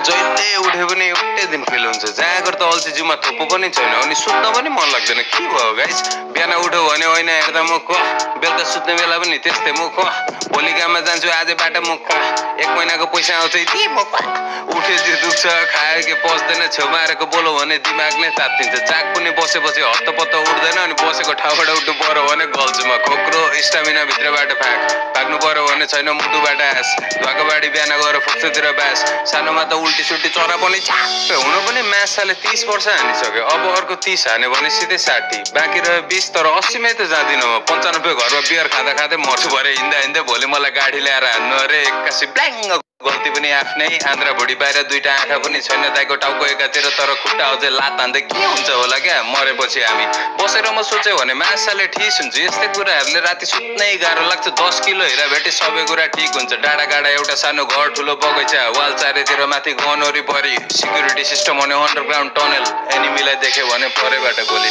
जहिले उठे पनि एउटै दिन फिल हुन्छ जाँगर त अल्छी जिउमा थोपो पनि छैन अनि सुत्न पनि मन लाग्दैन के भयो गाइस बिहान उठ्यो भने होइन हेर्दा मुख बेलुका सुत्ने बेला पनि त्यस्तै मुख भोलि काममा जान्छु आजबाट मुख 1 महिनाको पैसा आउँछ यति मुख उठे जिउ दुख्छ खायो के पस्दैन छेउमा आएर बोलो भने दिमाग नै तात्तिन्छ जाग पनि बसेपछि हत्तपत्त उठ्दैन अनि बसेको ठाउँबाट उठ्नु पर्यो भने गल्छमा खोक्रो स्टामिना भित्रबाट भाग्नु पर्यो भने छैन मुटुबाट आस धुवाको बाडी बिहान गएर फुक्सोतिर बास सानोमा त उल्टी सुल्टी चरा पनि छाप्पै हुन पनि माछाले 30 वर्ष हानिसक्यो अब अर्को 30 हाने भने सिधै 60 बाँकी रह्यो 20 तर 80 मै त जाँदिन म 95 घरमा बियर खाँदा खाँदै मर्छु भरे हिँड्दा भोलि मलाई गाडी ल्याएर हान्नु अरे एक्कासी ब्ल्याङ गल्ती पनि आफ्नै आन्द्रा भुडी बाहिर दुईटा आँखा पनि छैन दाइको टाउको एकातिर तर खुट्टा अझै लात हान्दै के हुन्छ होला क्या मरेपछि हामी बसेर म सोच्यो भने माछाले ठिस हुन्छ यस्तै कुराहरूले राति सुत्नै गाह्रो लाग्छ 10 किलो हिरा भेटे सबै कुरा ठिक हुन्छ डाँडा गाडा एउटा सानो घर ठुलो बगैँचा वाल चारैतिर माथि गन वरिपरि सिक्युरिटी सिस्टम हुने अन्डरग्राउन्ड टनल एनिमीलाई देख्यो भने परेबाट गोली